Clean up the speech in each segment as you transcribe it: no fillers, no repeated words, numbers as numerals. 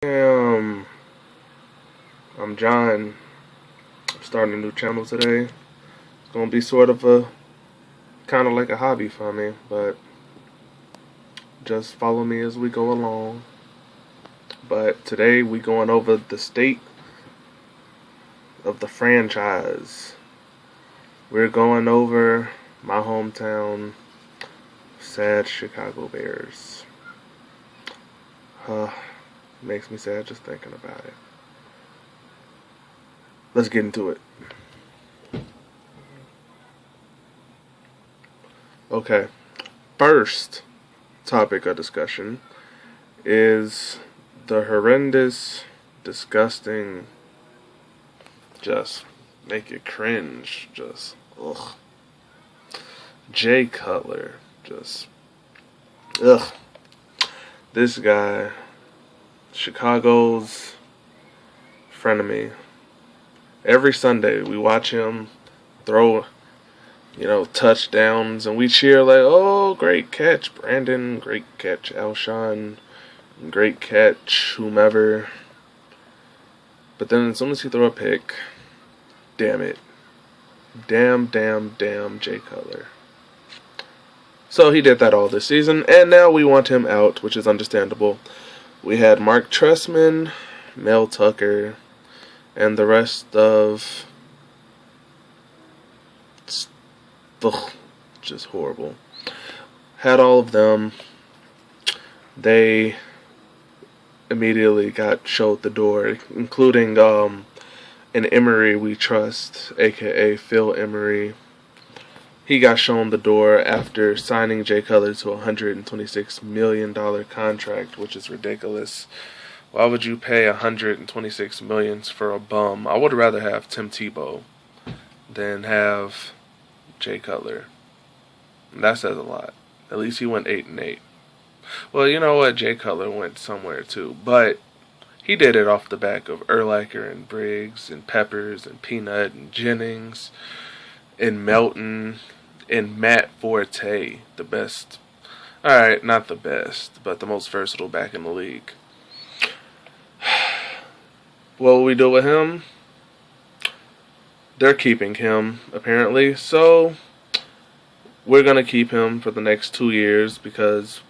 Um, I'm John. I'm starting a new channel today. It's gonna be sort of a kind of like a hobby for me, but just follow me as we go along. But today we going over the state of the franchise. We're going over my hometown, sad Chicago Bears. Uh, Makes me sad just thinking about it. Let's get into it. Okay, first topic of discussion is the horrendous, disgusting, just make you cringe, just ugh. Jay Cutler, just ugh. This guy, Chicago's frenemy. Every Sunday we watch him throw, touchdowns, and we cheer like, "Oh, great catch, Brandon! Great catch, Alshon! Great catch, whomever." But then as soon as he throw a pick, damn it, damn, Jay Cutler. So he did that all this season, and now we want him out, which is understandable. We had Mark Trestman, Mel Tucker, and the rest of just horrible. Had all of them. They immediately got showed the door, including an Emery we trust, aka Phil Emery. He got shown the door after signing Jay Cutler to a $126 million contract, which is ridiculous. Why would you pay $126 million for a bum? I would rather have Tim Tebow than have Jay Cutler. And that says a lot. At least he went 8-8. Well, you know what? Jay Cutler went somewhere too, but he did it off the back of Urlacher and Briggs and Peppers and Peanut and Jennings and Melton and Matt Forte, the best. Alright, not the best, but the most versatile back in the league. What will we do with him? They're keeping him, apparently, so we're going to keep him for the next 2 years, because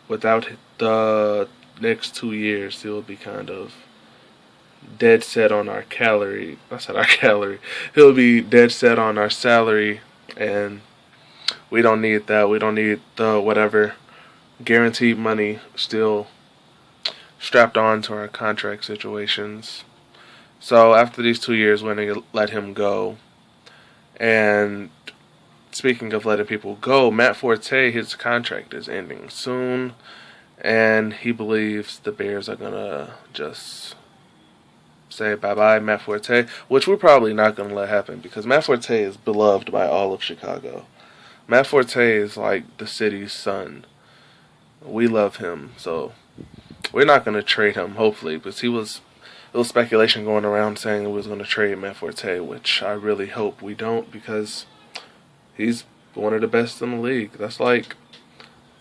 without the next 2 years, he'll be kind of dead set on our calorie. I said our calorie. He'll be dead set on our salary, and we don't need that. We don't need the whatever guaranteed money still strapped on to our contract situations. So after these 2 years, we're going to let him go. And speaking of letting people go, Matt Forte, his contract is ending soon, and he believes the Bears are going to just say bye-bye Matt Forte, which we're probably not going to let happen, because Matt Forte is beloved by all of Chicago. Matt Forte is like the city's son. We love him, so we're not going to trade him, hopefully, because there was speculation going around saying we was going to trade Matt Forte, which I really hope we don't, because he's one of the best in the league. That's like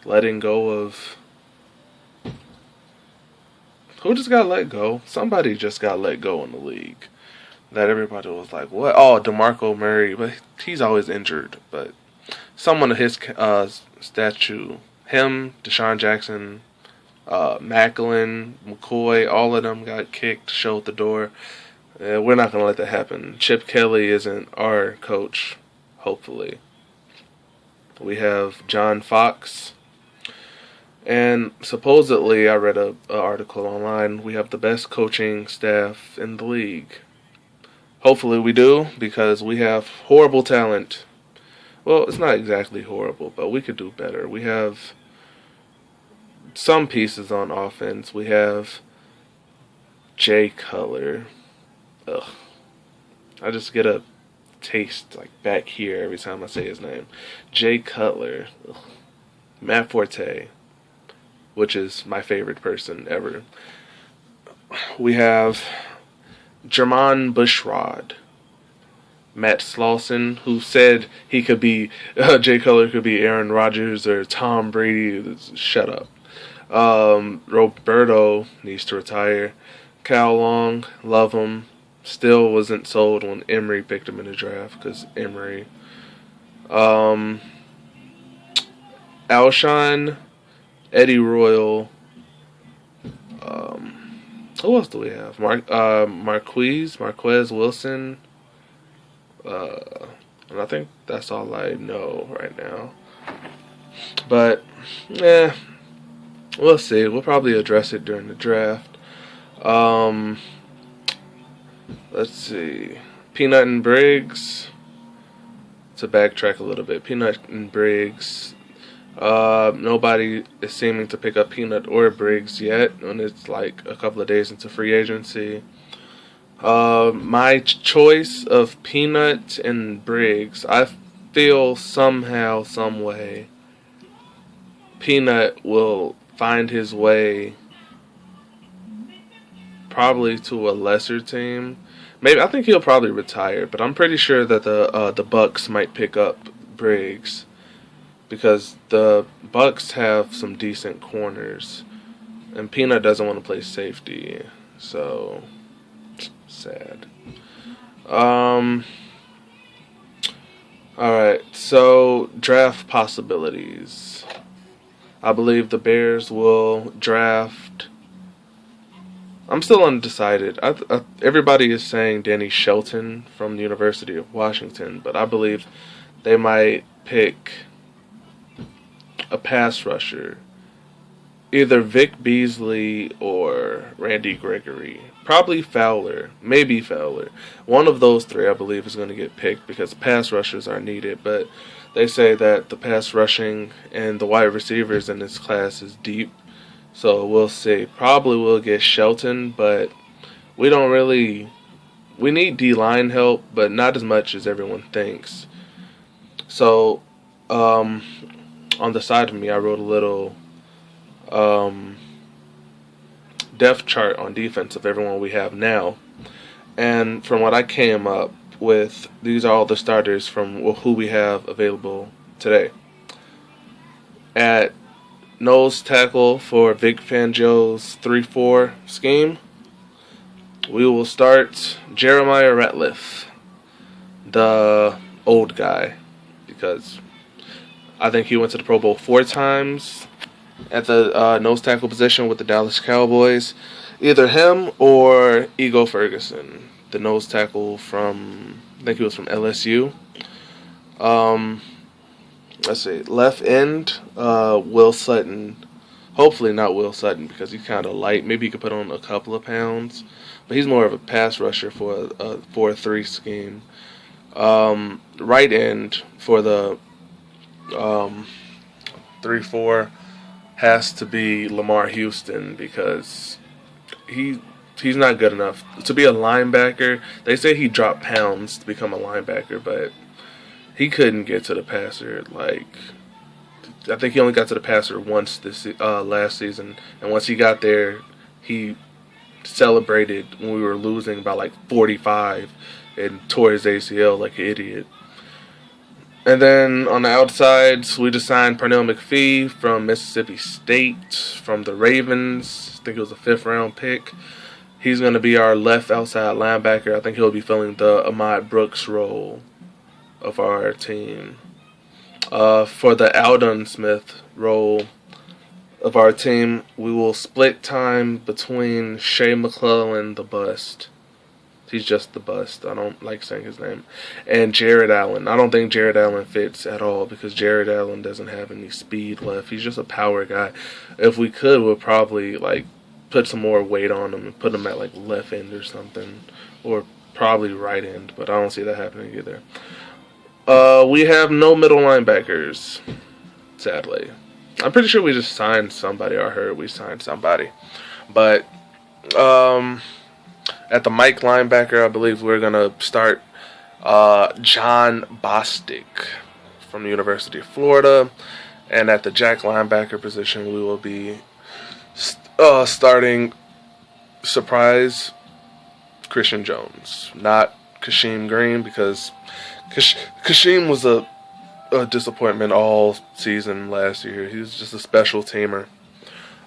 letting go of... Who just got let go? Somebody just got let go in the league. That everybody was like, what? Oh, DeMarco Murray. But he's always injured. But someone of his statue, him, Deshaun Jackson, Macklin, McCoy, all of them got kicked, showed the door. We're not going to let that happen. Chip Kelly isn't our coach, hopefully. We have John Fox. And supposedly, I read an article online, we have the best coaching staff in the league. Hopefully we do, because we have horrible talent. Well, it's not exactly horrible, but we could do better. We have some pieces on offense. We have Jay Cutler. Ugh. I just get a taste like back here every time I say his name. Jay Cutler. Ugh. Matt Forte, which is my favorite person ever. We have Jermon Bushrod, Matt Slauson, who said he could be, Jay Cutler could be Aaron Rodgers or Tom Brady. Shut up. Roberto needs to retire. Cal Long, love him. Still wasn't sold when Emory picked him in the draft because Emory. Um, Alshon, Eddie Royal. Who else do we have? Marquez Wilson. And I think that's all I know right now. But, we'll see. We'll probably address it during the draft. Let's see. Peanut and Briggs. To backtrack a little bit, Peanut and Briggs. Nobody is seeming to pick up Peanut or Briggs yet, and it's like a couple of days into free agency. My choice of Peanut and Briggs, I feel somehow, some way, Peanut will find his way probably to a lesser team. Maybe I think he'll probably retire, but I'm pretty sure that the Bucks might pick up Briggs because the Bucks have some decent corners, and Peanut doesn't want to play safety, so sad. All right, so draft possibilities. I believe the Bears will draft. I'm still undecided. Everybody is saying Danny Shelton from the University of Washington, but I believe they might pick a pass rusher. Either Vic Beasley or Randy Gregory. Probably Fowler. Maybe Fowler. One of those three, I believe, is going to get picked because pass rushers are needed. But they say that the pass rushing and the wide receivers in this class is deep. So we'll see. Probably we'll get Shelton, but we don't really. We need D-line help, but not as much as everyone thinks. So, on the side of me, I wrote a little depth chart on defense of everyone we have now. And from what I came up with, these are all the starters from who we have available today. At nose tackle for Vic Fangio's 3-4 scheme, we will start Jeremiah Ratliff, the old guy, because I think he went to the Pro Bowl 4 times at the nose tackle position with the Dallas Cowboys. Either him or Ego Ferguson, the nose tackle from, I think he was from LSU. Let's see, left end, Will Sutton. Hopefully not Will Sutton because he's kind of light. Maybe he could put on a couple of pounds. But he's more of a pass rusher for a 4-3 scheme. Right end for the 3-4 has to be Lamar Houston because he's not good enough to be a linebacker. They say he dropped pounds to become a linebacker, but he couldn't get to the passer. Like, I think he only got to the passer once this last season, and once he got there, he celebrated when we were losing by like 45 and tore his ACL like an idiot. And then on the outsides, we just signed Pernell McPhee from Mississippi State, from the Ravens. I think it was a 5th-round pick. He's going to be our left outside linebacker. I think he'll be filling the Ahmad Brooks role of our team. For the Aldon Smith role of our team, we will split time between Shea McClellan, the bust. He's just the bust. I don't like saying his name. And Jared Allen. I don't think Jared Allen fits at all because Jared Allen doesn't have any speed left. He's just a power guy. If we could, we'll probably like put some more weight on him and put him at like left end or something, or probably right end. But I don't see that happening either. We have no middle linebackers, sadly. I'm pretty sure we just signed somebody, or heard we signed somebody. But at the Mike linebacker, I believe we're going to start John Bostic from the University of Florida. And at the Jack linebacker position, we will be starting, surprise, Christian Jones. Not Kasheem Green, because Kasheem was a disappointment all season last year. He was just a special teamer.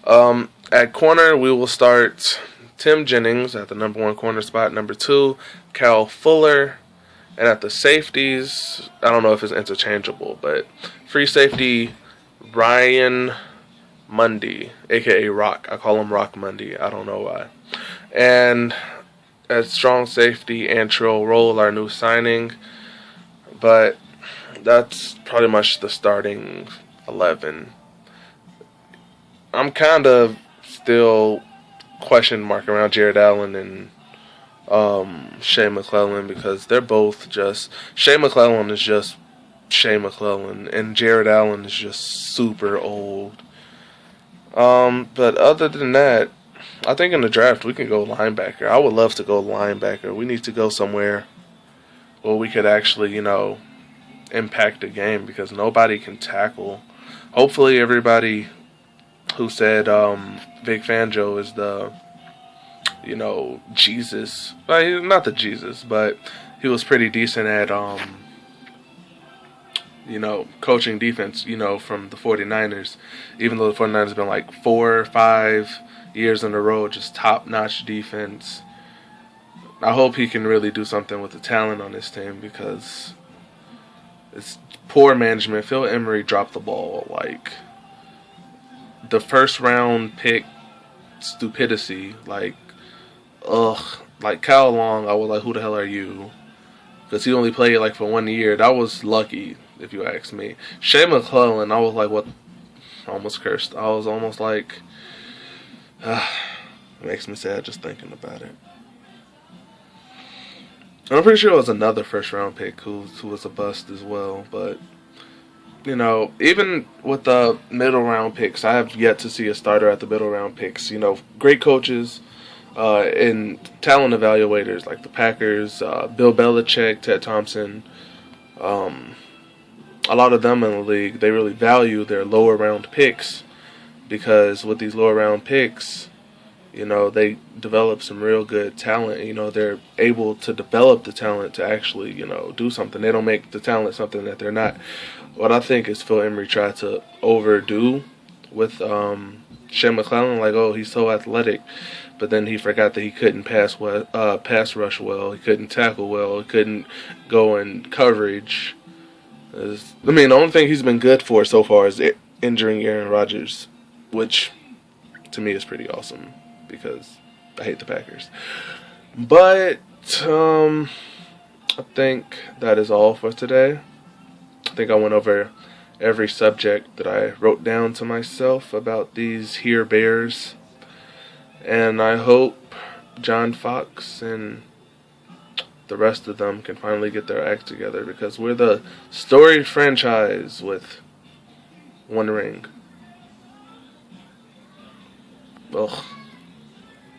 At corner, we will start Tim Jennings at the number 1 corner spot. Number 2, Cal Fuller. And at the safeties, I don't know if it's interchangeable, but free safety, Ryan Mundy, a.k.a. Rock. I call him Rock Mundy. I don't know why. And at strong safety, Antrell Roll, our new signing. But that's pretty much the starting 11. I'm kind of still question mark around Jared Allen and Shea McClellin, because they're both just... Shea McClellin is just Shea McClellin, and Jared Allen is just super old. But other than that, I think in the draft we can go linebacker. I would love to go linebacker. We need to go somewhere where we could actually, impact the game, because nobody can tackle. Hopefully everybody who said Vic Fangio is the, Jesus. Well, not the Jesus, but he was pretty decent at, coaching defense, from the 49ers. Even though the 49ers have been like 4 or 5 years in a row, just top-notch defense. I hope he can really do something with the talent on this team, because it's poor management. Phil Emery dropped the ball. Like, the first round pick stupidity. Like, Like, Kyle Long, I was like, who the hell are you? Because he only played like for 1 year. That was lucky, if you ask me. Shea McClellin, I was like, what? Almost cursed. I was almost like, it makes me sad just thinking about it. I'm pretty sure it was another first round pick who was a bust as well. But, even with the middle round picks, I have yet to see a starter at the middle round picks. Great coaches and talent evaluators like the Packers, Bill Belichick, Ted Thompson. A lot of them in the league, they really value their lower round picks, because with these lower round picks, they develop some real good talent. They're able to develop the talent to actually, do something. They don't make the talent something that they're not. What I think is Phil Emery tried to overdo with Shea McClellin, like, oh, he's so athletic, but then he forgot that he couldn't pass rush well, he couldn't tackle well, he couldn't go in coverage. The only thing he's been good for so far is injuring Aaron Rodgers, which to me is pretty awesome, because I hate the Packers. But I think that is all for today. I think I went over every subject that I wrote down to myself about these here Bears. And I hope John Fox and the rest of them can finally get their act together, because we're the storied franchise with 1 ring. Ugh.